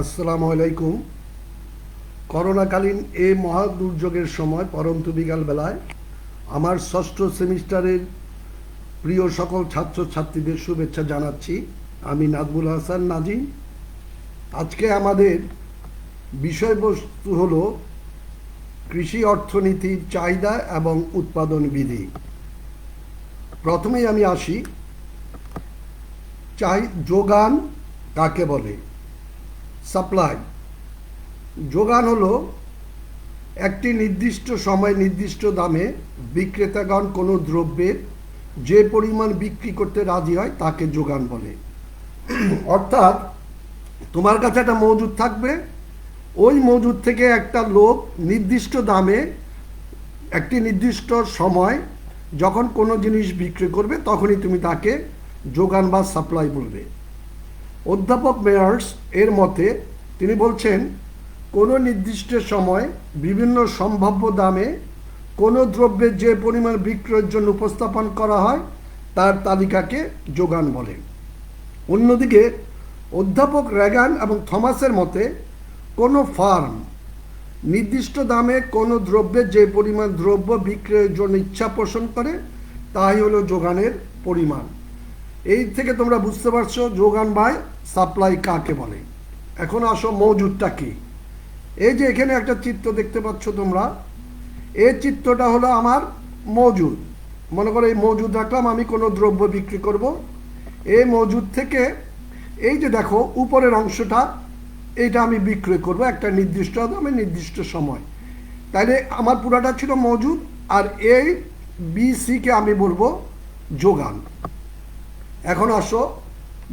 আসসালামু আলাইকুম। করোনাকালীন এই মহা দুর্যোগের সময় পরন্তু বিকালবেলায় আমার ষষ্ঠ সেমিস্টারের প্রিয় সকল ছাত্রছাত্রীদের শুভেচ্ছা জানাচ্ছি। আমি নাজমুল হাসান নাজিম। আজকে আমাদের বিষয়বস্তু হলো কৃষি অর্থনীতির চাহিদা এবং উৎপাদন বিধি। প্রথমেই আমি আসি, যোগান কাকে বলে? সাপ্লাই। যোগান হলো একটি নির্দিষ্ট সময় নির্দিষ্ট দামে বিক্রেতাগণ কোনো দ্রব্যের যে পরিমাণ বিক্রি করতে রাজি হয় তাকে যোগান বলে। অর্থাৎ তোমার কাছে একটা মজুদ থাকবে, ওই মজুদ থেকে একটা লোক নির্দিষ্ট দামে একটি নির্দিষ্ট সময় যখন কোনো জিনিস বিক্রি করবে তখনই তুমি তাকে যোগান বা সাপ্লাই বলবে। অধ্যাপক মেয়ার্স এর মতে তিনি বলছেন, কোনো নির্দিষ্ট সময় বিভিন্ন সম্ভাব্য দামে কোনো দ্রব্যের যে পরিমাণ বিক্রয়ের জন্য উপস্থাপন করা হয় তার তালিকাকে যোগান বলে। অন্যদিকে অধ্যাপক রেগান এবং থমাসের মতে কোনো ফার্ম নির্দিষ্ট দামে কোনো দ্রব্যের যে পরিমাণ দ্রব্য বিক্রয়ের জন্য ইচ্ছা পোষণ করে তাই হলো যোগানের পরিমাণ। এই থেকে তোমরা বুঝতে পারছো যোগান বাই সাপ্লাই কাকে বলে। এখন আসো মজুদটা কি। এই যে এখানে একটা চিত্র দেখতে পাচ্ছ তোমরা, এই চিত্রটা হলো আমার মজুদ। মনে করো এই মজুদ রাখলাম, আমি কোনো দ্রব্য বিক্রি করব। এই মজুদ থেকে এই যে দেখো উপরের অংশটা, এইটা আমি বিক্রয় করব একটা নির্দিষ্ট দামে নির্দিষ্ট সময়। তাইলে আমার পুরাটা ছিল মজুদ, আর এই বিসিকে আমি বলবো যোগান। এখন আসো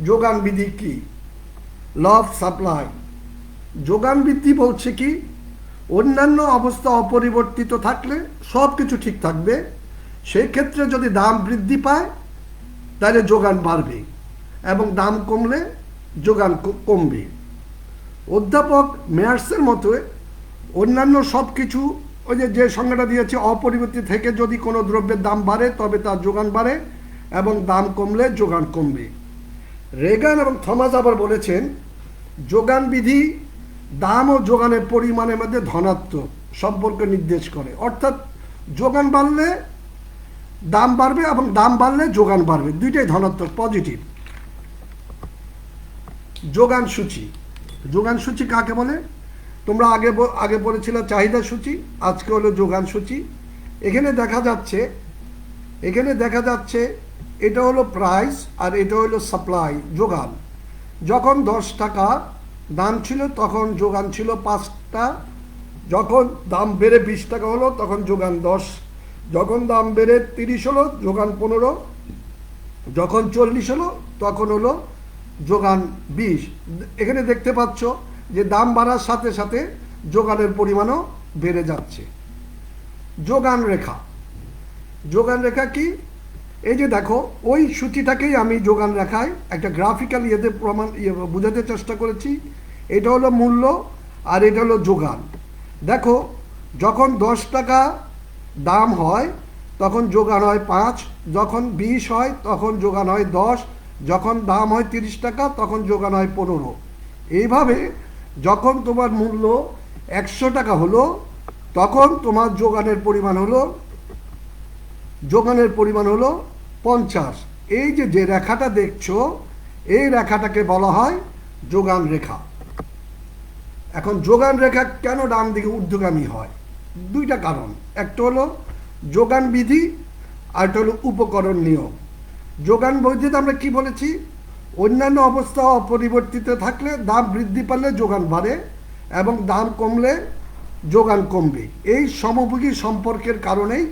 যোগান বিধি কি। Law of supply. যোগান বিধি বলছে কি, অন্যান্য অবস্থা অপরিবর্তিত থাকলে সব কিছু ঠিক থাকবে, সেই ক্ষেত্রে যদি দাম বৃদ্ধি পায় তাহলে যোগান বাড়বে এবং দাম কমলে যোগান কমবে। অধ্যাপক মেয়ার্সের মতো অন্যান্য সব কিছু, ওই যে সংজ্ঞাটা দিয়েছে, অপরিবর্তিত থেকে যদি কোনো দ্রব্যের দাম বাড়ে তবে তার যোগান বাড়ে এবং দাম কমলে যোগান কমবে। রেগান এবং থমাস আবার বলেছেন, যোগান বিধি দাম ও যোগানের পরিমাণের মধ্যে ধনাত্মক সম্পর্ক নির্দেশ করে। অর্থাৎ যোগান বাড়লে দাম বাড়বে এবং দাম বাড়লে যোগান বাড়বে, দুইটাই ধনাত্মক, পজিটিভ। যোগান সূচি। যোগান সূচি কাকে বলে? তোমরা আগে পড়েছিলে চাহিদা সূচি, আজকে হলো যোগান সূচি। এখানে দেখা যাচ্ছে এটা হলো প্রাইস আর এটা হলো সাপ্লাই, যোগান। যখন 10 টাকা দাম ছিল তখন যোগান ছিল 5টা, যখন দাম বেড়ে 20 টাকা হলো তখন যোগান 10, যখন দাম বেড়ে 30 হলো যোগান 15, যখন 40 হলো তখন হলো যোগান 20। এখানে দেখতে পাচ্ছ যে দাম বাড়ার সাথে সাথে যোগানের পরিমাণও বেড়ে যাচ্ছে। যোগান রেখা। যোগান রেখা কি? এই যে দেখো ওই সূচিটাকেই আমি যোগান রেখায় একটা গ্রাফিক্যাল বোঝাতে চেষ্টা করেছি। এটা হলো মূল্য আর এটা হলো যোগান। দেখো যখন 10 টাকা দাম হয় তখন যোগান হয় 5, যখন 20 হয় তখন যোগান হয় 10, যখন দাম হয় 30 টাকা তখন যোগান হয় 15। এইভাবে যখন তোমার মূল্য 100 টাকা হলো তখন তোমার যোগানের পরিমাণ হলো 50। এই যে রেখাটা দেখছো এই রেখাটাকে বলা হয় যোগান রেখা। এখন যোগান রেখা কেন ডান দিকে ঊর্ধ্বগামী হয়? দুইটা কারণ। একটা হলো যোগান বিধি আর একটা হলো উপকরণ নিয়ম। যোগান বিধিতে আমরা কি বলেছি? অন্যান্য অবস্থা অপরিবর্তিত থাকলে দাম বৃদ্ধি পারলে যোগান বাড়ে এবং দাম কমলে যোগান কমবে। এই সমভোগী সম্পর্কের কারণেই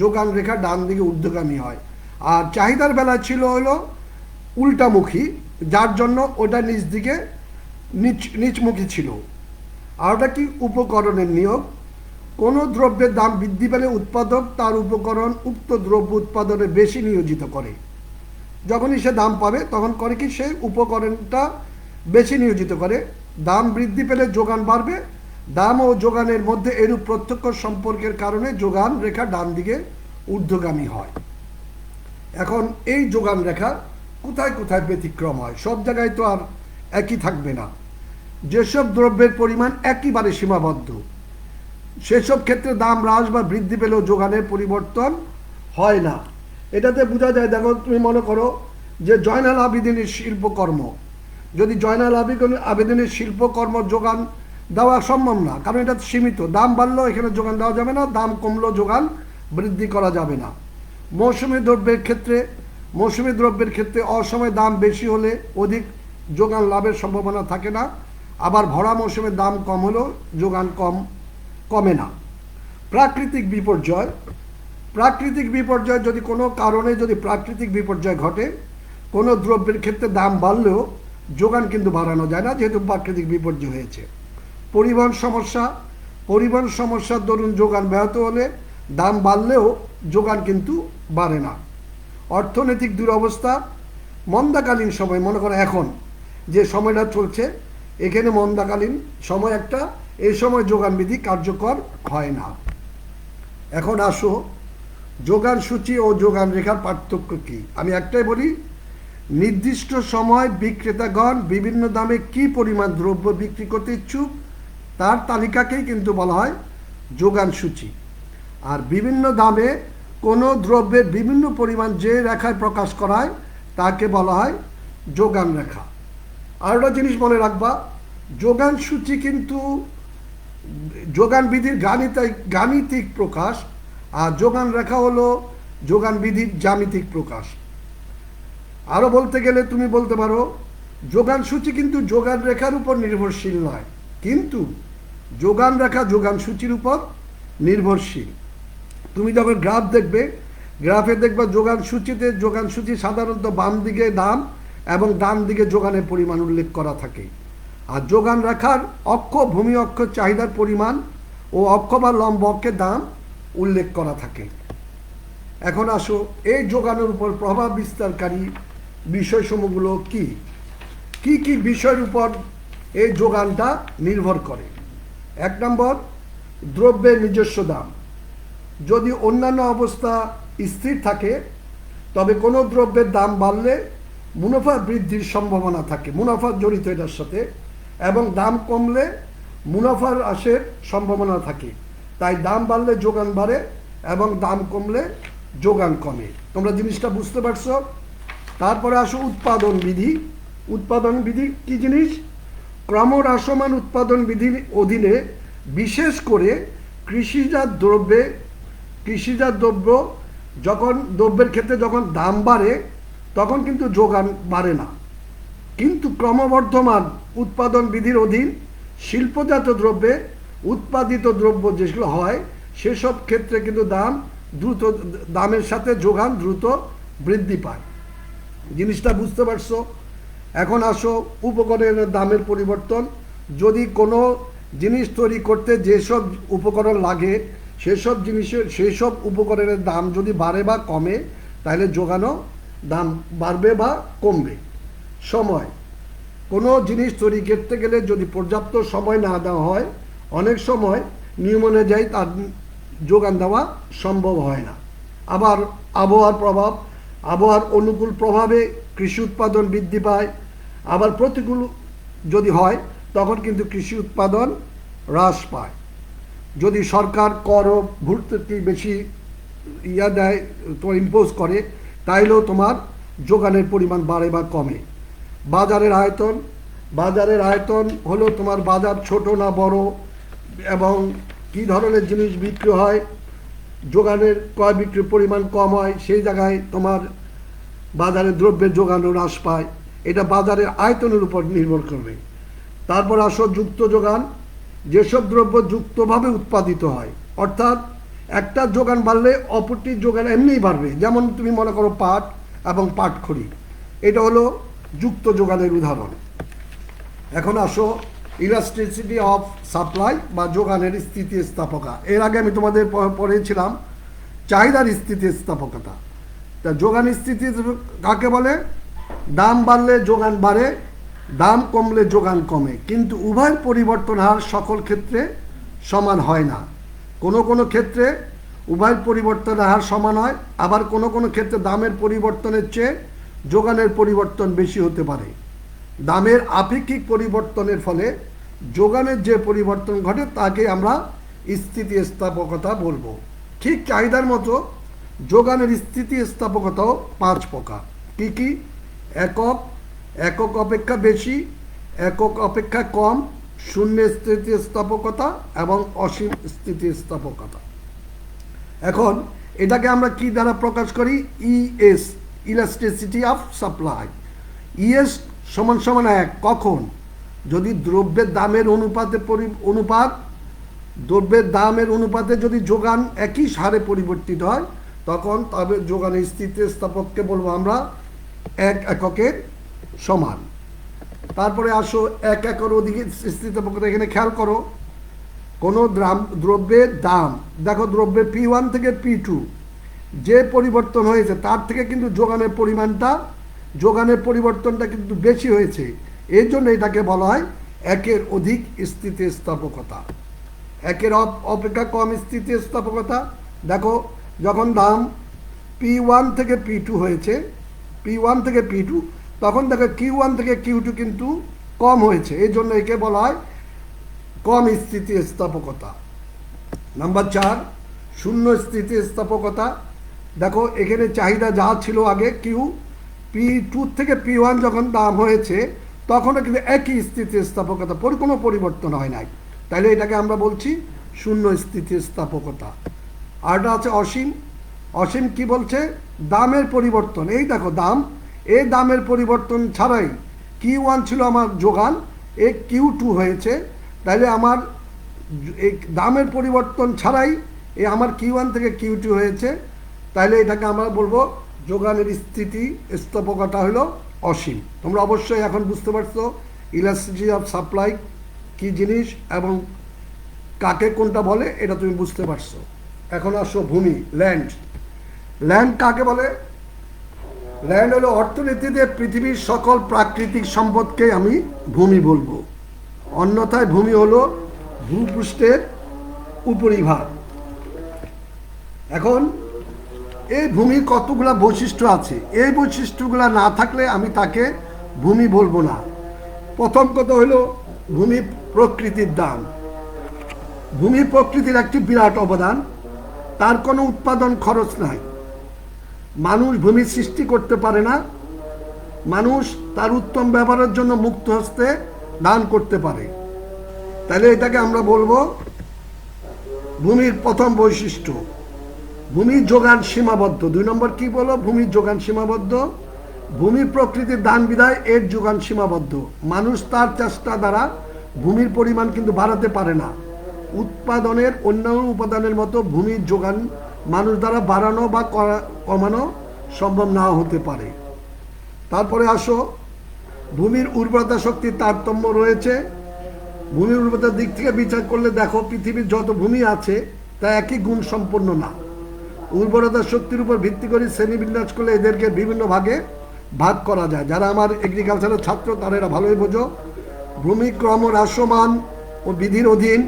যোগান রেখা ডান দিকে ঊর্ধ্বগামী হয়। আর চাহিদার বেলা ছিল হলো উল্টামুখী, যার জন্য ওটা নিচমুখী ছিল। আর ওটা কি? উপকরণের নিয়োগ। কোনো দ্রব্যের দাম বৃদ্ধি পেলে উৎপাদক তার উপকরণ উক্ত দ্রব্য উৎপাদনে বেশি নিয়োজিত করে। যখনই সে দাম পাবে তখন করে কি, সে উপকরণটা বেশি নিয়োজিত করে। দাম বৃদ্ধি পেলে যোগান বাড়বে, দাম ও যোগানের মধ্যে এরূপ প্রত্যক্ষ সম্পর্কের কারণে যোগান রেখা ডান দিকে ঊর্ধ্বগামী হয়। এখন এই যোগান রেখা কোথায় কোথায় ব্যতিক্রম হয়, সব জায়গায় তো আর একই থাকবে না। যেসব দ্রব্যের পরিমাণ একেবারে সীমাবদ্ধ, সেসব ক্ষেত্রে দাম হ্রাস বা বৃদ্ধি পেলেও যোগানের পরিবর্তন হয় না। এটাতে বোঝা যায়, দেখো তুমি মনে করো যে জয়নাল আবেদিনের শিল্পকর্ম, যদি জয়নাল আবেদিনের শিল্পকর্ম যোগান দেওয়া সম্ভব না, কারণ এটা সীমিত, দাম বাড়লেও এখানে যোগান দেওয়া যাবে না, দাম কমলেও যোগান বৃদ্ধি করা যাবে না। মৌসুমী দ্রব্যের ক্ষেত্রে অসময়ে দাম বেশি হলে অধিক যোগান লাভের সম্ভাবনা থাকে না, আবার ভরা মৌসুমে দাম কম হলেও যোগান কমে না। প্রাকৃতিক বিপর্যয় যদি কোনো কারণে যদি প্রাকৃতিক বিপর্যয় ঘটে, কোনো দ্রব্যের ক্ষেত্রে দাম বাড়লেও যোগান কিন্তু বাড়ানো যায় না, যেহেতু প্রাকৃতিক বিপর্যয় হয়েছে। পরিবহন সমস্যার দরুন যোগান ব্যাহত হলে দাম বাড়লেও যোগান কিন্তু বাড়ে না। অর্থনৈতিক দুরবস্থা, মন্দাকালীন সময়, মনে করো এখন যে সময়টা চলছে, এখানে মন্দাকালীন সময় একটা, এই সময় যোগান বিধি কার্যকর হয় না। এখন আসো যোগান সূচি ও যোগান রেখার পার্থক্য কি। আমি একটাই বলি, নির্দিষ্ট সময় বিক্রেতাগণ বিভিন্ন দামে কি পরিমাণ দ্রব্য বিক্রি করতে ইচ্ছুক তার তালিকাকেই কিন্তু বলা হয় যোগান সূচি। আর বিভিন্ন দামে কোনো দ্রব্যের বিভিন্ন পরিমাণ যে রেখায় প্রকাশ করায় তাকে বলা হয় যোগান রেখা। আর একটা জিনিস মনে রাখবা, যোগান সূচি কিন্তু যোগান বিধির গাণিতিক প্রকাশ, আর যোগান রেখা হলো যোগান বিধির জ্যামিতিক প্রকাশ। আরও বলতে গেলে তুমি বলতে পারো যোগান সূচি কিন্তু যোগান রেখার উপর নির্ভরশীল নয়, কিন্তু যোগান রেখা যোগান সূচির উপর নির্ভরশীল। তুমি যখন গ্রাফে দেখবা যোগান সূচি সাধারণত বাম দিকে দাম এবং ডান দিকে যোগানের পরিমাণ উল্লেখ করা থাকে, আর যোগান রেখার অক্ষ ভূমি অক্ষ চাহিদার পরিমাণ ও অক্ষ বা লম্ব অক্ষের দাম উল্লেখ করা থাকে। এখন আসো এই যোগানের উপর প্রভাব বিস্তারকারী বিষয়সমূহগুলো কি কি বিষয়ের উপর এই যোগানটা নির্ভর করে। 1 নম্বর, দ্রব্যের নিজস্ব দাম। যদি অন্যান্য অবস্থা স্থির থাকে তবে কোনো দ্রব্যের দাম বাড়লে মুনাফা বৃদ্ধির সম্ভাবনা থাকে, মুনাফা জড়িত এটার সাথে, এবং দাম কমলে মুনাফার হ্রাসের সম্ভাবনা থাকে। তাই দাম বাড়লে যোগান বাড়ে এবং দাম কমলে যোগান কমে। তোমরা জিনিসটা বুঝতে পারছো? তারপরে আসো উৎপাদন বিধি কি জিনিস? ক্রমহ্রাসমান উৎপাদন বিধির অধীনে বিশেষ করে কৃষিজাত দ্রব্য যখন দ্রব্যের ক্ষেত্রে যখন দাম বাড়ে তখন কিন্তু যোগান বাড়ে না, কিন্তু ক্রমবর্ধমান উৎপাদন বিধির অধীন শিল্পজাত দ্রব্যে উৎপাদিত দ্রব্য যেগুলো হয় সেসব ক্ষেত্রে কিন্তু দামের সাথে যোগান দ্রুত বৃদ্ধি পায়। জিনিসটা বুঝতে পারছো? এখন আসো উপকরণের দামের পরিবর্তন। যদি কোনো জিনিস তৈরি করতে যেসব উপকরণ লাগে সেসব উপকরণের দাম যদি বাড়ে বা কমে তাহলে যোগানও দাম বাড়বে বা কমবে। সময়, কোনো জিনিস তৈরি করতে গেলে যদি পর্যাপ্ত সময় না দেওয়া হয় অনেক সময় নিয়ম অনুযায়ী তার যোগান দেওয়া সম্ভব হয় না। আবার আবহাওয়ার অনুকূল প্রভাবে কৃষি উৎপাদন বৃদ্ধি পায়, আবার প্রতিকূল যদি হয় তখন কিন্তু কৃষি উৎপাদন হ্রাস পায়। যদি সরকার কর ও ভর্তুকি বেশি দেয়, তোমার ইম্পোজ করে, তাইলেও তোমার যোগানের পরিমাণ বাড়ে বা কমে। বাজারের আয়তন হলো তোমার বাজার ছোট না বড় এবং কি ধরনের জিনিস বিক্রি হয়, যোগানের ক্রয় বিক্রির পরিমাণ কম হয় সেই জায়গায় তোমার বাজারে দ্রব্যের যোগানও হ্রাস পায়। এটা বাজারের আয়তনের উপর নির্ভর করবে। তারপর আসো যুক্ত যোগান। যেসব দ্রব্য যুক্তভাবে উৎপাদিত হয়, অর্থাৎ একটা যোগান বাড়লে অপরটির যোগান এমনিই বাড়বে, যেমন তুমি মনে করো পাট এবং পাটখড়ি, এটা হলো যুক্ত যোগানের উদাহরণ। এখন আসো ইলাস্টিসিটি অফ সাপ্লাই বা যোগানের স্থিতিস্থাপকতা। এর আগে আমি তোমাদের পড়েছিলাম চাহিদার স্থিতিস্থাপকতা। তা যোগান স্থিতি কাকে বলে? দাম বাড়লে যোগান বাড়ে, দাম কমলে যোগান কমে, কিন্তু উভয় পরিবর্তন হার সকল ক্ষেত্রে সমান হয় না। কোনো ক্ষেত্রে উভয় পরিবর্তন হার সমান হয়, আবার কোনো ক্ষেত্রে দামের পরিবর্তনের চেয়ে যোগানের পরিবর্তন বেশি হতে পারে। দামের আপেক্ষিক পরিবর্তনের ফলে যোগানের যে পরিবর্তন ঘটে তাকে আমরা স্থিতিস্থাপকতা বলবো। ঠিক চাহিদার মতো যোগানের স্থিতিস্থাপকতাও 5 প্রকার। কি কি? একক, একক অপেক্ষা বেশি, একক অপেক্ষা কম, শূন্য স্থিতিস্থাপকতা এবং অসীম স্থিতিস্থাপকতা। এখন এটাকে আমরা কি দ্বারা প্রকাশ করি? E S, elasticity of supply. E S সমান সমান 1 কখন? যদি দ্রব্যের দামের দ্রব্যের দামের অনুপাতে যদি যোগান একই হারে পরিবর্তিত হয়, তখন তবে যোগানের স্থিতিস্থাপককে বলবো আমরা 1 এককের সমান। তারপরে আসো 1 একের অধিক স্থিতিস্থাপকতা। এখানে খেয়াল করো, কোনো দ্রব্যের দাম, দেখো দ্রব্যের P1 থেকে P2 যে পরিবর্তন হয়েছে তার থেকে কিন্তু যোগানের পরিবর্তনটা কিন্তু বেশি হয়েছে। এই জন্য এটাকে বলা হয় 1 অধিক স্থিতিস্থাপকতা, 1 অপেক্ষা কম স্থিতিস্থাপকতা। দেখো যখন দাম P1 থেকে P2 হয়েছে, P1 থেকে P2, তখন দেখো Q1 থেকে Q2 কিন্তু কম হয়েছে, এই জন্য একে বলা হয় কম স্থিতিস্থাপকতা। নাম্বার 4, শূন্য স্থিতিস্থাপকতা। দেখো এখানে চাহিদা যা ছিল আগে P2 থেকে P1 যখন দাম হয়েছে তখনও কিন্তু একই স্থিতিস্থাপকতা, কোনো পরিবর্তন হয় নাই, তাইলে এটাকে আমরা বলছি শূন্য স্থিতিস্থাপকতা। আরটা আছে অসীম। অসীম কি বলছে? দামের পরিবর্তন। এই দেখো এই দামের পরিবর্তন ছাড়াই Q1 ছিল আমার যোগান, এই Q2 হয়েছে, তাইলে আমার এই দামের পরিবর্তন ছাড়াই আমার Q1 থেকে Q2 হয়েছে, তাইলে এটাকে আমরা বলবো যোগানের স্থিতিস্থাপকতা হলো অসীম। তোমরা অবশ্যই এখন বুঝতে পারছো ইলাস্টিসিটি অফ সাপ্লাই কি জিনিস এবং কাকে কোনটা বলে, এটা তুমি বুঝতে পারছো। এখন আসো ভূমি, ল্যান্ড। ল্যান্ড কাকে বলে? ল্যান্ড হলো অর্থনীতিতে পৃথিবীর সকল প্রাকৃতিক সম্পদকে আমি ভূমি বলবো। অন্যথায় ভূমি হলো ভূপৃষ্ঠের উপরিভাগ। এখন এই ভূমির কতগুলা বৈশিষ্ট্য আছে, এই বৈশিষ্ট্যগুলা না থাকলে আমি তাকে ভূমি বলবো না। প্রথম কথা হলো ভূমি প্রকৃতির দান। ভূমি প্রকৃতির একটি বিরাট অবদান, তার কোনো উৎপাদন খরচ নাই, মানুষ ভূমি সৃষ্টি করতে পারে না, মানুষ তার উত্তম ব্যবহারের জন্য মুক্ত হস্তে দান করতে পারে, তাহলে এটাকে আমরা বলবো ভূমির প্রথম বৈশিষ্ট্য। ভূমির যোগান সীমাবদ্ধ। 2 নম্বর কি বলো? ভূমির যোগান সীমাবদ্ধ। ভূমি প্রকৃতির দান বিধায় এর যোগান সীমাবদ্ধ। মানুষ তার চেষ্টা দ্বারা ভূমির পরিমাণ কিন্তু বাড়াতে পারে না। উৎপাদনের অন্যান্য উপাদানের মতো ভূমির যোগান মানুষ দ্বারা বাড়ানো বা কমানো সম্ভব না হতে পারে। তারপরে আসো ভূমির উর্বরতা শক্তির তারতম্য রয়েছে। ভূমির উর্বরতার দিক থেকে বিচার করলে দেখো পৃথিবীর যত ভূমি আছে তা একই গুণ সম্পন্ন না। উর্বরতা শক্তির উপর ভিত্তি করে শ্রেণীবিন্যাস করলে এদেরকে বিভিন্ন ভাগে ভাগ করা যায়। যারা আমার এগ্রিকালচারের ছাত্র তারা এরা ভালোই বোঝো। ভূমি ক্রমহ্রাসমান ও বিধির অধীন।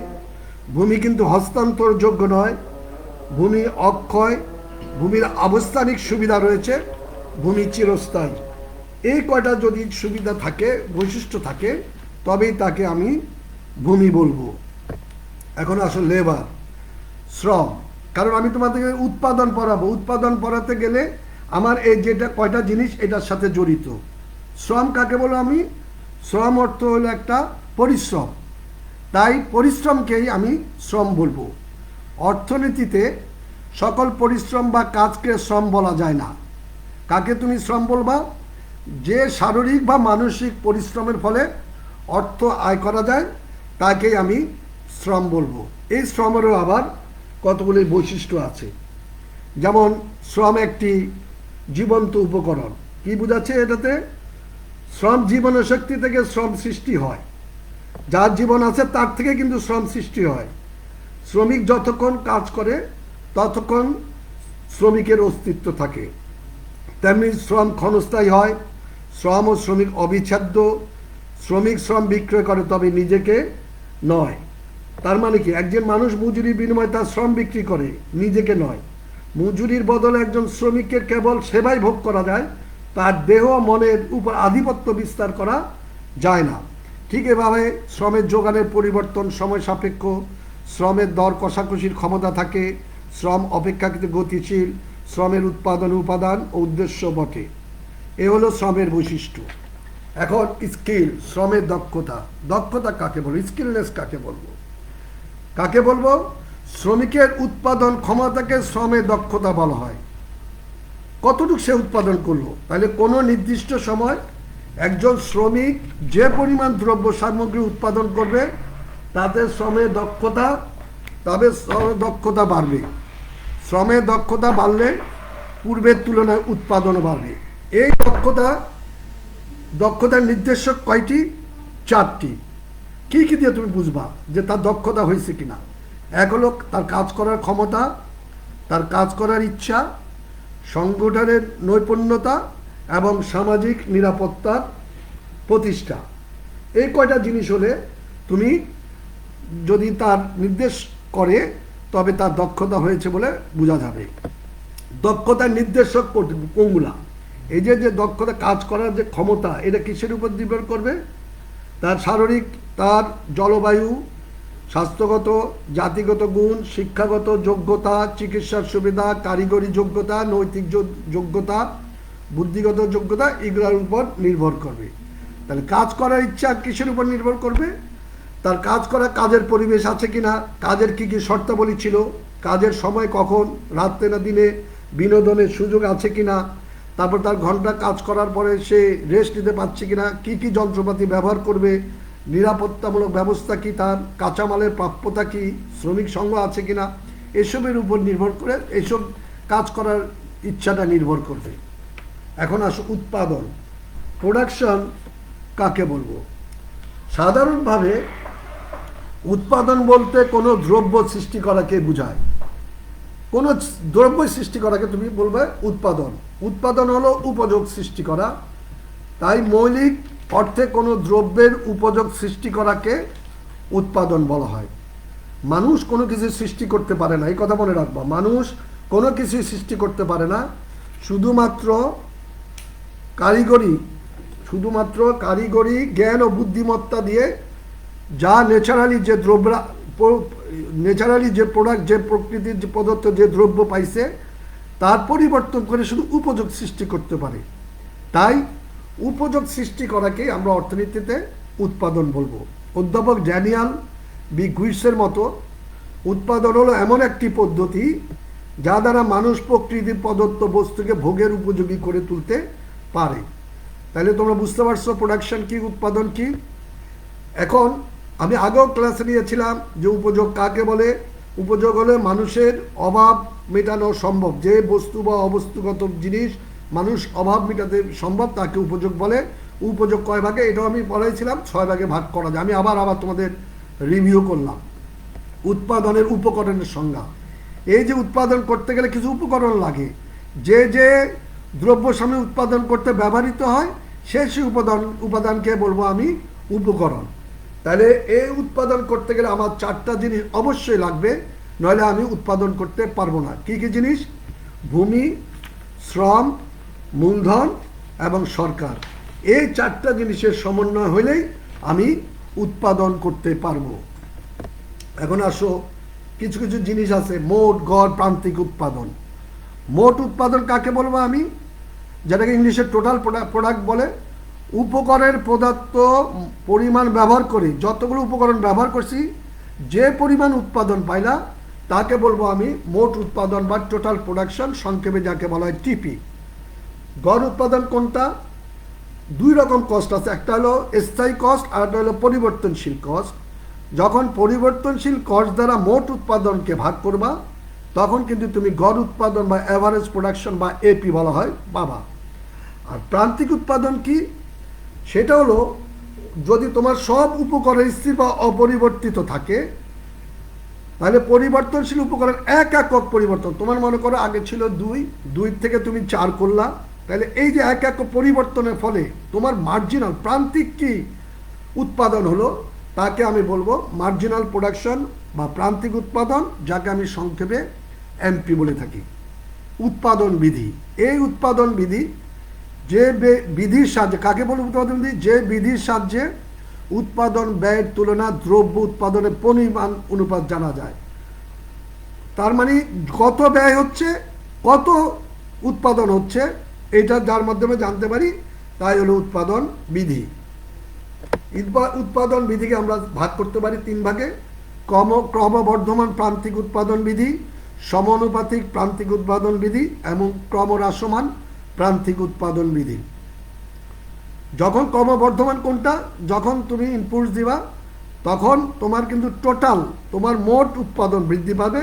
ভূমি কিন্তু হস্তান্তরযোগ্য নয়। ভূমি অক্ষয়। ভূমির আবস্থানিক সুবিধা রয়েছে। ভূমি চিরস্থায়ী। এই কয়টা যদি সুবিধা থাকে, বৈশিষ্ট্য থাকে, তবেই তাকে আমি ভূমি বলবো। এখন আসলে লেবার, শ্রম, কারণ আমি তোমাদেরকে উৎপাদন পড়াবো। উৎপাদন পড়াতে গেলে আমার এই যেটা কয়টা জিনিস এটার সাথে জড়িত। শ্রম কাকে বলো? আমি শ্রম অর্থ হলো একটা পরিশ্রম, তাই পরিশ্রমকেই আমি শ্রম বলবো। অর্থনীতিতে সকল পরিশ্রম বা কাজকে শ্রম বলা যায় না। কাকে তুমি শ্রম বলবা? যে শারীরিক বা মানসিক পরিশ্রমের ফলে অর্থ আয় করা যায় তাকেই আমি শ্রম বলবো। এই শ্রমেরও আবার কতগুলি বৈশিষ্ট্য আছে। যেমন শ্রম একটি জীবন্ত উপকরণ। কি বোঝাচ্ছে এটাতে? শ্রম জীবনের শক্তি থেকে শ্রম সৃষ্টি হয়। যার জীবন আছে তার থেকে কিন্তু শ্রম সৃষ্টি হয়। শ্রমিক যতক্ষণ কাজ করে ততক্ষণ শ্রমিকের অস্তিত্ব থাকে। তেমনি শ্রম ক্ষণস্থায়ী হয়। শ্রম ও শ্রমিক অবিচ্ছেদ্য। শ্রমিক শ্রম বিক্রয় করে, তবে নিজেকে নয়। তার মানে কি? একজন মানুষ মজুরির বিনিময়ে তার শ্রম বিক্রি করে, নিজেকে নয়। মজুরির বদলে একজন শ্রমিককে কেবল সেবাই ভোগ করা যায়, তার দেহ মনের উপর আধিপত্য বিস্তার করা যায় না। ঠিক এভাবে শ্রমের যোগানের পরিবর্তন সময় সাপেক্ষ, শ্রমের দর কষাকষির ক্ষমতা থাকে, শ্রম অপেক্ষাকৃত গতিশীল, শ্রমের উৎপাদন উপাদান ও উদ্দেশ্য বটে। এ হলো শ্রমের বৈশিষ্ট্য। এখন স্কিল, শ্রমের দক্ষতা। দক্ষতা কাকে বলবো, স্কিলনেস কাকে বলবো? কাকে বলবো? শ্রমিকের উৎপাদন ক্ষমতাকে শ্রমের দক্ষতা বলা হয়। কতটুকু সে উৎপাদন করলো, তাহলে কোনো নির্দিষ্ট সময় একজন শ্রমিক যে পরিমাণ দ্রব্য সামগ্রী উৎপাদন করবে তাতে শ্রমের দক্ষতা, তবে শ্রমের দক্ষতা বাড়বে। শ্রমের দক্ষতা বাড়লে পূর্বের তুলনায় উৎপাদনও বাড়বে। এই দক্ষতার নির্দেশক কয়টি? 4টি। কি কি দিয়ে তুমি বুঝবা যে তার দক্ষতা হয়েছে কিনা? এক হলো তার কাজ করার ক্ষমতা, তার কাজ করার ইচ্ছা, সংগঠনের নৈপুণ্যতা এবং সামাজিক নিরাপত্তার প্রতিষ্ঠা। এই কয়টা জিনিস হলে তুমি যদি তার নির্দেশ করে তবে তার দক্ষতা হয়েছে বলে বোঝা যাবে। দক্ষতার নির্দেশক কোনগুলা? এই যে দক্ষতা, কাজ করার যে ক্ষমতা, এটা কিসের উপর নির্ভর করবে? তার শারীরিক, তার জলবায়ু, স্বাস্থ্যগত, জাতিগত গুণ, শিক্ষাগত যোগ্যতা, চিকিৎসার সুবিধা, কারিগরি যোগ্যতা, নৈতিক যোগ্যতা, বুদ্ধিগত যোগ্যতা, এগুলোর উপর নির্ভর করবে। তাহলে কাজ করার ইচ্ছা কিসের উপর নির্ভর করবে? তার কাজ করা কাজের পরিবেশ আছে কিনা, কাজের কি কি শর্তাবলী ছিল, কাজের সময় কখন, রাত্রে না দিনে, বিনোদনের সুযোগ আছে কিনা, তারপর তার ঘন্টা কাজ করার পরে সে রেস্ট নিতে পারছে কিনা, কি কি যন্ত্রপাতি ব্যবহার করবে, নিরাপত্তামূলক ব্যবস্থা কি, তার কাঁচামালের প্রাপ্যতা কি, শ্রমিক সংঘ আছে কিনা, এসবের উপর নির্ভর করে এসব কাজ করার ইচ্ছাটা নির্ভর করবে। এখন আসো উৎপাদন, প্রোডাকশন কাকে বলবো? সাধারণভাবে উৎপাদন বলতে কোনো দ্রব্য সৃষ্টি করাকে বোঝায়। কোনো দ্রব্য সৃষ্টি করাকে তুমি বলবে উৎপাদন। উৎপাদন হলো উপযোগ সৃষ্টি করা। তাই মৌলিক অর্থে কোনো দ্রব্যের উপযোগ সৃষ্টি করাকে উৎপাদন বলা হয়। মানুষ কোনো কিছু সৃষ্টি করতে পারে না, এই কথা মনে রাখবা। মানুষ কোনো কিছু সৃষ্টি করতে পারে না, শুধুমাত্র কারিগরি জ্ঞান ও বুদ্ধিমত্তা দিয়ে যা ন্যাচারালি যে প্রোডাক্ট, যে প্রকৃতির যে পদার্থ, যে দ্রব্য পাইছে তার পরিবর্তন করে শুধু উপযোগ সৃষ্টি করতে পারে। তাই উপযোগ সৃষ্টি করাকে আমরা অর্থনীতিতে উৎপাদন বলবো। অধ্যাপক ড্যানিয়াল বি গুইটসের মতো উৎপাদন হলো এমন একটি পদ্ধতি যা দ্বারা মানুষ প্রকৃতির প্রদত্ত বস্তুকে ভোগের উপযোগী করে তুলতে পারে। তাহলে তোমরা বুঝতে পারছো প্রোডাকশন কি, উৎপাদন কি। এখন আমি আগেও ক্লাসে নিয়েছিলাম যে উপযোগ কাকে বলে। উপযোগ হলে মানুষের অভাব মেটানো সম্ভব, যে বস্তু বা অবস্তুগত জিনিস মানুষ অভাব মেটাতে সম্ভব তাকে উপযোগ বলে। উপযোগ কয় ভাগে, এটাও আমি পড়াইছিলাম, 6 ভাগে ভাগ করা যায়। আমি আবার তোমাদের রিভিউ করলাম। উৎপাদনের উপকরণের সংজ্ঞা। এই যে উৎপাদন করতে গেলে কিছু উপকরণ লাগে, যে যে দ্রব্য সামগ্রী উৎপাদন করতে ব্যবহৃত হয় সেই উপাদানকে বলবো আমি উপকরণ। তাহলে এই উৎপাদন করতে গেলে আমার 4টা জিনিস অবশ্যই লাগবে, নইলে আমি উৎপাদন করতে পারবো না। কি কি জিনিস? ভূমি, শ্রম, মূলধন এবং সরকার। এই 4টা জিনিসের সমন্বয় হলেই আমি উৎপাদন করতে পারবো। এখন আসো, কিছু কিছু জিনিস আছে, মোট, গড়, প্রান্তিক উৎপাদন। মোট উৎপাদন কাকে বলবো আমি? যেটাকে ইংলিশে টোটাল প্রোডাক্ট বলে। উপকরণের পদার্থ পরিমাণ ব্যবহার করে, যতগুলো উপকরণ ব্যবহার করছি যে পরিমাণ উৎপাদন পাইলা তাকে বলবো আমি মোট উৎপাদন বা টোটাল প্রোডাকশন, সংক্ষেপে যাকে বলা হয় টিপি। গড় উৎপাদন কোনটা? 2 রকম কস্ট আছে, একটা হলো স্থায়ী কস্ট আর একটা হলো পরিবর্তনশীল কস্ট। যখন পরিবর্তনশীল কস্ট দ্বারা মোট উৎপাদনকে ভাগ করবা তখন কিন্তু তুমি গড় উৎপাদন বা অ্যাভারেজ প্রোডাকশন বা এপি বলা হয় পাবা। আর প্রান্তিক উৎপাদন কি? সেটা হলো যদি তোমার সব উপকরণ স্থির বা অপরিবর্তিত থাকে, তাহলে পরিবর্তনশীল উপকরণ এক একক পরিবর্তন। তোমার মনে করো আগে ছিল 2 থেকে তুমি 4 করলা, তাহলে এই যে এক একক পরিবর্তনের ফলে তোমার মার্জিনাল প্রান্তিক কি উৎপাদন হলো তাকে আমি বলবো মার্জিনাল প্রোডাকশন বা প্রান্তিক উৎপাদন, যাকে আমি সংক্ষেপে এমপি বলে থাকি। উৎপাদন বিধি। এই উৎপাদন বিধি যে বিধির সাহায্যে, কাকে বলে উৎপাদন বিধি? যে বিধির সাহায্যে উৎপাদন ব্যয়ের তুলনা দ্রব্য উৎপাদনের পরিমাণ অনুপাত জানা যায়। তার মানে কত ব্যয় হচ্ছে, কত উৎপাদন হচ্ছে, এটা যার মাধ্যমে জানতে পারি, তাই হলো উৎপাদন বিধি। উৎপাদন বিধিকে আমরা ভাগ করতে পারি 3 ভাগে: ক্রমবর্ধমান প্রান্তিক উৎপাদন বিধি, সমানুপাতিক প্রান্তিক উৎপাদন বিধি এবং ক্রমহ্রাসমান প্রান্তিক উৎপাদন বিধি। যখন ক্রমবর্ধমান কোনটা, যখন তুমি ইনপুটস দিবা তখন তোমার কিন্তু টোটাল তোমার মোট উৎপাদন বৃদ্ধি পাবে,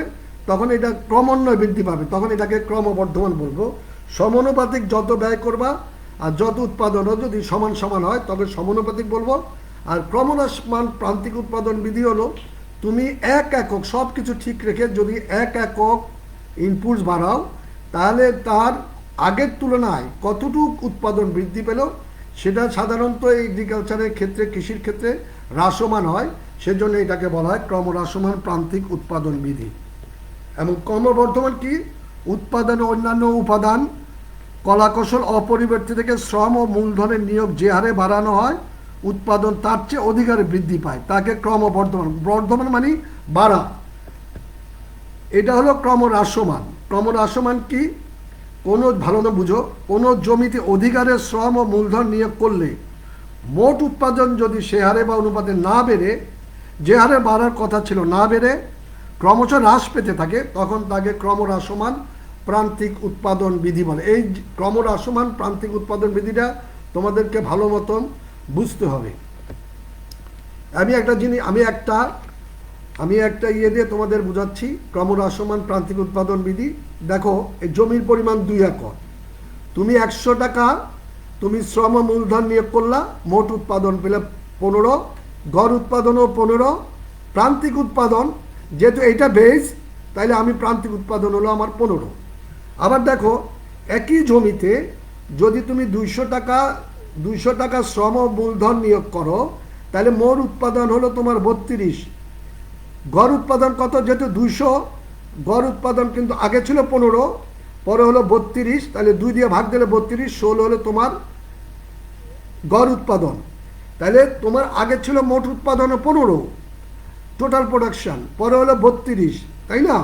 তখন এটা ক্রমান্বয়ে বৃদ্ধি পাবে, তখন এটাকে ক্রমবর্ধমান বলবো। সমানুপাতিক যত ব্যয় করবা আর যত উৎপাদনও যদি সমান সমান হয় তবে সমানুপাতিক বলবো। আর ক্রমহ্রাসমান প্রান্তিক উৎপাদন বিধি হলো তুমি এক একক সব কিছু ঠিক রেখে যদি এক একক ইনপুটস বাড়াও তাহলে তার আগের তুলনায় কতটুকু উৎপাদন বৃদ্ধি পেল সেটা সাধারণত এগ্রিকালচারের ক্ষেত্রে, কৃষির ক্ষেত্রে হ্রাসমান হয়, সেজন্য এটাকে বলা হয় ক্রমহ্রাসমান প্রান্তিক উৎপাদন বিধি। এবং ক্রমবর্ধমান কি, উৎপাদনের অন্যান্য উপাদান কলাকৌশল অপরিবর্তিত থেকে শ্রম ও মূলধনের নিয়োগ যে হারে বাড়ানো হয় উৎপাদন তার চেয়ে অধিক হারে বৃদ্ধি পায়, তাকে ক্রমবর্ধমান, বর্ধমান মানে বাড়া। এটা হলো ক্রমহ্রাসমান। ক্রমহ্রাসমান কি, কোনো ভালো না বুঝো, কোনো জমিতে অধিকারের শ্রম ও মূলধন নিয়োগ করলে মোট উৎপাদন যদি সে হারে বা অনুপাতে না বেড়ে, যে হারে বাড়ার কথা ছিল না বেড়ে ক্রমশ হ্রাস পেতে থাকে, তখন তাকে ক্রমহ্রাসমান প্রান্তিক উৎপাদন বিধি বলে। এই ক্রমহ্রাসমান প্রান্তিক উৎপাদন বিধিটা তোমাদেরকে ভালো মতন বুঝতে হবে। আমি একটা ইয়ে দিয়ে তোমাদের বুঝাচ্ছি ক্রমহ্রাসমান প্রান্তিক উৎপাদন বিধি। দেখো, এই জমির পরিমাণ 2 একর, তুমি 100 টাকা তুমি শ্রম মূলধন নিয়োগ করলা, মোট উৎপাদন পেলে 15, গড় উৎপাদনও 15, প্রান্তিক উৎপাদন যেহেতু এটা বেস তাইলে আমি প্রান্তিক উৎপাদন হলো আমার 15। আবার দেখো, একই জমিতে যদি তুমি 200 টাকা শ্রম মূলধন নিয়োগ করো তাহলে মোট উৎপাদন হলো তোমার 32, গড় উৎপাদন কত, যেহেতু 200, গড় উৎপাদন কিন্তু আগে ছিল 15, পরে হলো 32, তাহলে 2 দিয়ে ভাগ দিলে 32, 16 হলো তোমার গড় উৎপাদন। তাহলে তোমার আগে ছিল মোট উৎপাদন 15 টোটাল প্রোডাকশন, পরে হলো 32, তাই না?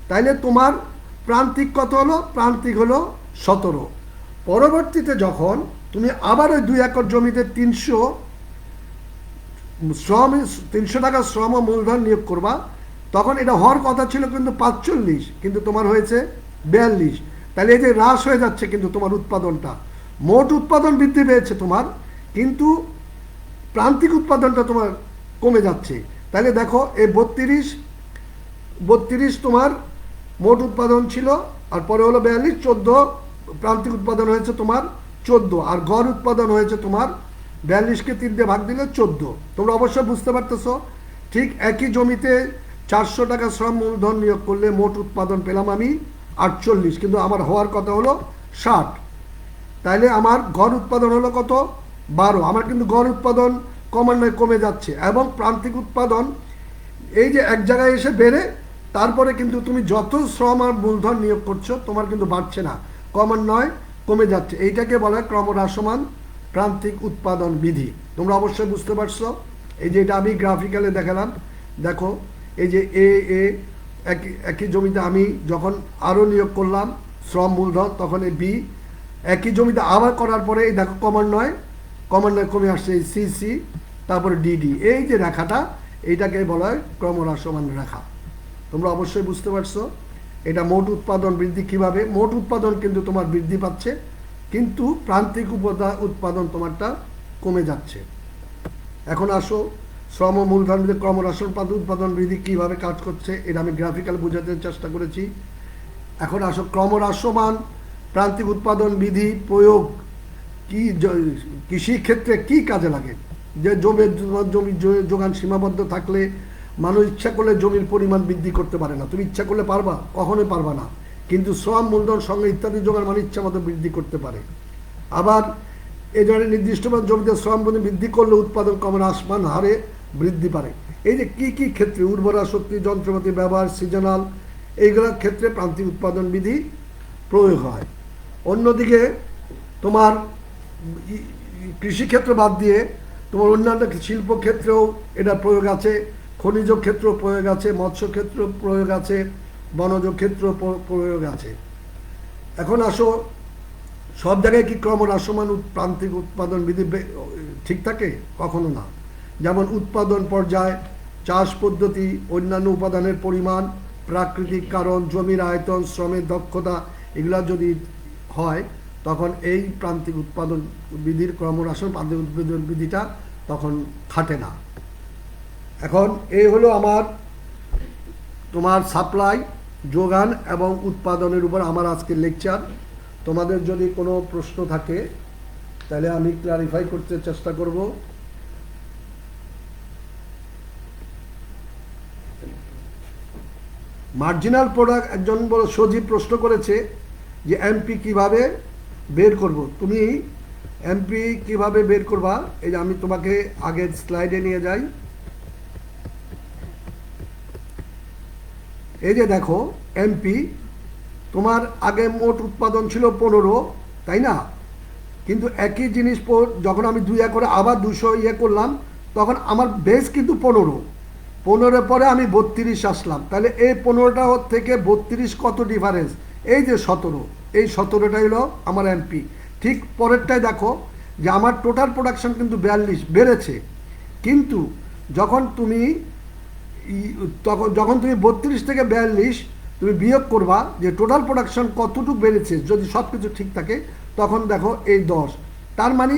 তাইলে তোমার প্রান্তিক কত হলো, প্রান্তিক হলো 17। পরবর্তীতে যখন তুমি আবার ওই 2 একর জমিতে 300 টাকা শ্রম মূলধন নিয়োগ করবা, তখন এটা হওয়ার কথা ছিল কিন্তু 45, কিন্তু তোমার হয়েছে 42। তাহলে এই যে হ্রাস হয়ে যাচ্ছে কিন্তু তোমার উৎপাদনটা, মোট উৎপাদন বৃদ্ধি পেয়েছে তোমার, কিন্তু প্রান্তিক উৎপাদনটা তোমার কমে যাচ্ছে। তাহলে দেখো, এই 32 তোমার মোট উৎপাদন ছিল, আর পরে হলো 42, 14 প্রান্তিক উৎপাদন হয়েছে তোমার 14, আর গড় উৎপাদন হয়েছে তোমার 42কে 3 দিয়ে ভাগ দিলে 14। তোমরা অবশ্যই বুঝতে পারতেছো। ঠিক একই জমিতে 400 টাকা শ্রম মূলধন নিয়োগ করলে মোট উৎপাদন পেলাম আমি 48, কিন্তু আমার হওয়ার কথা হলো 60। তাইলে আমার গড় উৎপাদন হলো কত, 12। আমার কিন্তু গড় উৎপাদন ক্রমান্বয়ে কমে যাচ্ছে, এবং প্রান্তিক উৎপাদন এই যে এক জায়গায় এসে বেড়ে তারপরে কিন্তু তুমি যত শ্রম আর মূলধন নিয়োগ করছো তোমার কিন্তু বাড়ছে না, ক্রমান্বয়ে কমে যাচ্ছে। এইটাকে বলা হয় ক্রমহ্রাসমান প্রান্তিক উৎপাদন বিধি। তোমরা অবশ্যই বুঝতে পারছো। এই যে এটা আমি গ্রাফিক্যালে দেখালাম, দেখো এই যে একই জমিতে আমি যখন আরও নিয়োগ করলাম শ্রম মূলধন, তখন এই বি, একই জমিতে আবার করার পরে এই দেখো ক্রমান্বয়ে কমে আসছে এই সিসি, তারপরে ডিডি, এই যে রেখাটা এইটাকে বলা হয় ক্রমহ্রাসমান রেখা। তোমরা অবশ্যই বুঝতে পারছো। এটা মোট উৎপাদন বৃদ্ধি কিভাবে, মোট উৎপাদন কিন্তু তোমার বৃদ্ধি পাচ্ছে, কিন্তু প্রান্তিক উৎপাদন তোমারটা কমে যাচ্ছে। এখন আসো শ্রম মূলধন বৃদ্ধি ক্রমহ্রাসমান উৎপাদন বৃদ্ধি কীভাবে কাজ করছে, এটা আমি গ্রাফিক্যাল বোঝাতে চেষ্টা করেছি। এখন আসো ক্রমহ্রাসমান প্রান্তিক উৎপাদন বিধি প্রয়োগ কি কৃষি ক্ষেত্রে কি কাজে লাগে। যে জমি যোগান সীমাবদ্ধ থাকলে মানুষ ইচ্ছা করলে জমির পরিমাণ বৃদ্ধি করতে পারে না। তুমি ইচ্ছা করলে পারবা, কখনোই পারবা না, কিন্তু শ্রম মূলধন সঙ্গে ইত্যাদি যোগান মানে ইচ্ছা মতো বৃদ্ধি করতে পারে। আবার এই ধরনের নির্দিষ্ট জমিতে শ্রম বৃদ্ধি করলে উৎপাদন ক্রমহ্রাসমান হারে বৃদ্ধি পারে। এই যে কি কি ক্ষেত্রে, উর্বরা শক্তি, যন্ত্রপাতি ব্যবহার, সিজনাল, এইগুলোর ক্ষেত্রে প্রান্তিক উৎপাদন বিধি প্রয়োগ হয়। অন্যদিকে তোমার কৃষিক্ষেত্র বাদ দিয়ে তোমার অন্যান্য শিল্প ক্ষেত্রেও এটা প্রয়োগ আছে, খনিজ ক্ষেত্র প্রয়োগ আছে, মৎস্য ক্ষেত্র প্রয়োগ আছে, বনজ ক্ষেত্র প্রয়োগ আছে। এখন আসো, সব জায়গায় কি ক্রমহ্রাসমান প্রান্তিক উৎপাদন বিধি ঠিক থাকে? কখনো না। যেমন উৎপাদন পর্যায়, চাষ পদ্ধতি, অন্যান্য উপাদানের পরিমাণ, প্রাকৃতিক কারণ, জমির আয়তন, শ্রমের দক্ষতা, এগুলা যদি হয় তখন এই প্রান্তিক উৎপাদন বিধির ক্রমহ্রাসন প্রান্তিক উৎপাদন বিধিটা তখন খাটে না। এখন এই হলো আমার তোমার সাপ্লাই, যোগান এবং উৎপাদনের উপর আমার আজকের লেকচার। তোমাদের যদি কোনো প্রশ্ন থাকে তাহলে আমি ক্লারিফাই করতে চেষ্টা করব। মার্জিনাল প্রোডাক্ট, একজন বড় সজীব প্রশ্ন করেছে যে এমপি কিভাবে বের করব। তুমি এমপি কিভাবে বের করবা, এই যে আমি তোমাকে আগের স্লাইডে নিয়ে যাই। এই যে দেখো এমপি, তোমার আগে মোট উৎপাদন ছিল 15, তাই না? কিন্তু একই জিনিস যখন আমি 2 করে আবার 200 করলাম, তখন আমার বেস কিন্তু 15 পরে আমি 32 আসলাম। তাহলে এই 15টা থেকে 32 কত ডিফারেন্স? এই যে 17, এই 17টাই হলো আমার এমপি। ঠিক পরেরটাই দেখো যে আমার টোটাল প্রোডাকশন কিন্তু 42 বেড়েছে, কিন্তু যখন তুমি 32 থেকে 42 তুমি বিয়োগ করবা যে টোটাল প্রোডাকশন কতটুকু বেড়েছে, যদি সব কিছু ঠিক থাকে তখন দেখো এই 10। তার মানে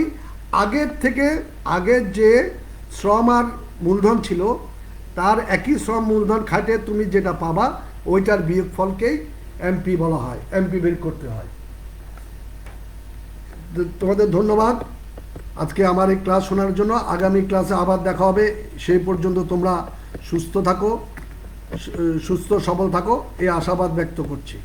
আগের যে শ্রম আর মূলধন ছিল তার একই শ্রম মূলধন খাটে তুমি যেটা পাবা ওইটার বিয়োগফলকেই এমপি বলা হয়, এমপি বের করতে হয়। তোমাদের ধন্যবাদ আজকে আমার এই ক্লাস শোনার জন্য। আগামী ক্লাসে আবার দেখা হবে। সেই পর্যন্ত তোমরা সুস্থ থাকো, সুস্থ সবল থাকো, এই আশাবাদ ব্যক্ত করছি।